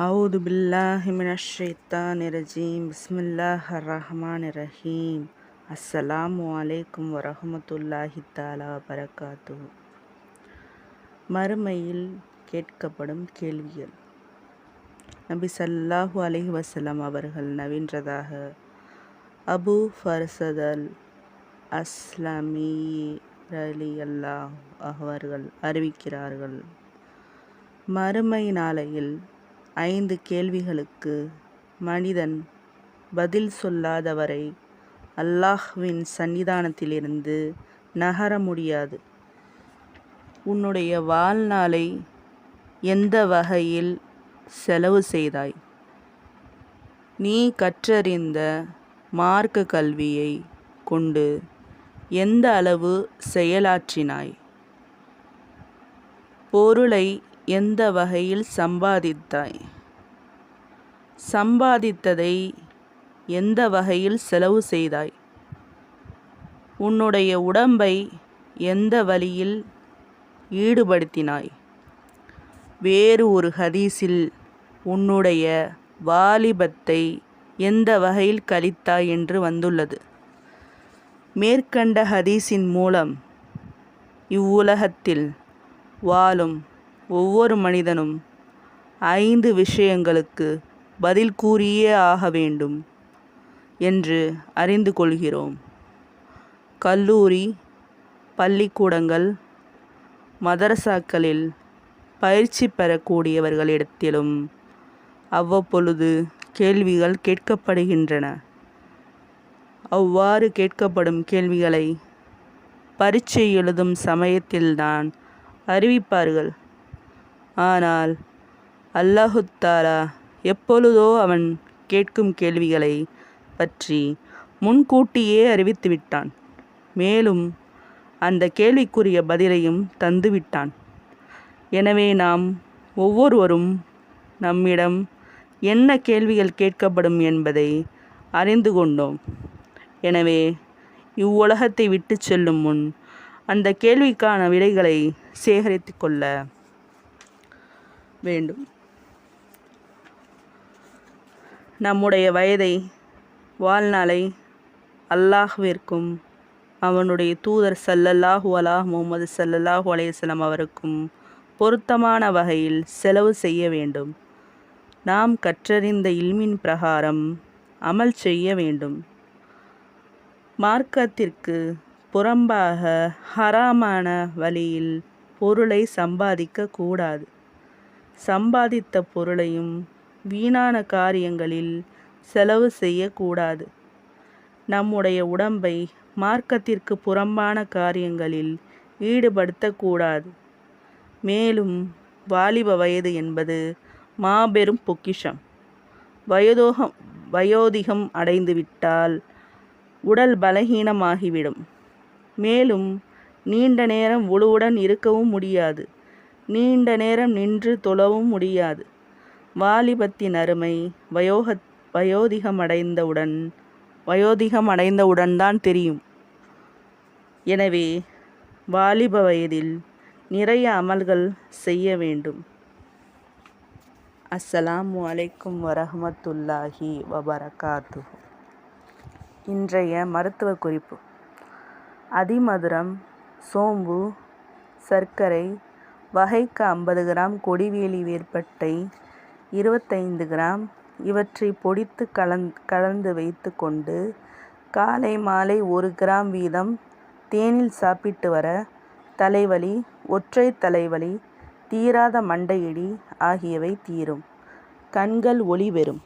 அவுது பில்லாஹி மினஷ் ஷைத்தானிர் ரஜீம். பிஸ்மில்லாஹிர் ரஹ்மானிர் ரஹீம். அஸ்ஸலாமு அலைக்கும் வரஹ்மத்துல்லாஹி தஆலா வபரகாத்துஹு. மறுமையில் கேட்கப்படும் கேள்விகள். நபி ஸல்லல்லாஹு அலைஹி வஸல்லம் அவர்கள் நவின்றதாக அபூ ஃபர்ஸதல் அஸ்லமி ரலியல்லாஹு அவர்கள் அறிவிக்கிறார்கள், மறுமை நாளையில் 5 கேள்விகளுக்கு மனிதன் பதில் சொல்லாதவரை அல்லாஹ்வின் சன்னிதானத்திலிருந்து நகர முடியாது. உன்னுடைய வாழ்நாளை எந்த வகையில் செலவு செய்தாய்? நீ கற்றறிந்த மார்க்க கல்வியை கொண்டு எந்த அளவு செயலாற்றினாய்? பொருளை எந்த வகையில் சம்பாதித்தாய்? சம்பாதித்ததை எந்த வகையில் செலவு செய்தாய்? உன்னுடைய உடம்பை எந்த வழியில் ஈடுபடுத்தினாய்? வேறு ஒரு ஹதீஸில் உன்னுடைய வாலிபத்தை எந்த வகையில் கழித்தாய் என்று வந்துள்ளது. மேற்கண்ட ஹதீஸின் மூலம் இவ்வுலகத்தில் வாழும் ஒவ்வொரு மனிதனும் 5 விஷயங்களுக்கு பதில் கூறியே ஆக வேண்டும் என்று அறிந்து கொள்கிறோம். கல்லூரி, பள்ளிக்கூடங்கள், மதரசாக்களில் பயிற்சி பெறக்கூடியவர்களிடத்திலும் அவ்வப்பொழுது கேள்விகள் கேட்கப்படுகின்றன. அவ்வாறு கேட்கப்படும் கேள்விகளை பரீட்சை எழுதும் சமயத்தில்தான் அறிவிப்பார்கள். ஆனால் அல்லாஹு தஆலா எப்பொழுதோ அவன் கேட்கும் கேள்விகளை பற்றி முன்கூட்டியே அறிவித்துவிட்டான். மேலும் அந்த கேள்விக்குரிய பதிலையும் தந்துவிட்டான். எனவே நாம் ஒவ்வொருவரும் நம்மிடம் என்ன கேள்விகள் கேட்கப்படும் என்பதை அறிந்து கொண்டோம். எனவே இவ்வுலகத்தை விட்டு செல்லும் முன் அந்த கேள்விக்கான விடைகளை சேகரித்து கொள்ள வேண்டும். நம்முடைய வயதை, வாழ்நாளை அல்லாஹ்விற்கும் அவனுடைய தூதர் ஸல்லல்லாஹு அலா முஹம்மது ஸல்லல்லாஹு அலைஹி வஸல்லம் அவருக்கும் பொருத்தமான வகையில் செலவு செய்ய வேண்டும். நாம் கற்றறிந்த இல்மின் பிரகாரம் அமல் செய்ய வேண்டும். மார்க்கத்திற்கு புறம்பாக ஹராமான வழியில் பொருளை சம்பாதிக்க கூடாது. சம்பாதித்த பொருளையும் வீணான காரியங்களில் செலவு செய்யக்கூடாது. நம்முடைய உடம்பை மார்க்கத்திற்கு புறம்பான காரியங்களில் ஈடுபடுத்தக்கூடாது. மேலும் வாலிப வயது என்பது மாபெரும் பொக்கிஷம். வயோதிகம் அடைந்துவிட்டால் உடல் பலகீனமாகிவிடும். மேலும் நீண்ட நேரம் ஒழுவுடன் இருக்கவும் முடியாது. நீண்ட நேரம் நின்று தொழவும் முடியாது. வாலிபத்தின் அருமை வயோதிகம் அடைந்தவுடன் தான் தெரியும். எனவே வாலிப வயதில் நிறைய அமல்கள் செய்ய வேண்டும். அஸ்ஸலாமு அலைக்கும் வரஹ்மத்துல்லாஹி வபரகாத்துஹு. இன்றைய மருத்துவ குறிப்பு. அதிமதுரம், சோம்பு, சர்க்கரை, வகைக்கு 50 கிராம் கொடிவேலி வேர்ப்பட்டை 25 கிராம் இவற்றை பொடித்து கலந்து வைத்து கொண்டு காலை மாலை 1 கிராம் வீதம் தேனில் சாப்பிட்டு வர தலைவலி, ஒற்றை தலைவலி, தீராத மண்டையிடி ஆகியவை தீரும். கண்கள் ஒளி பெறும்.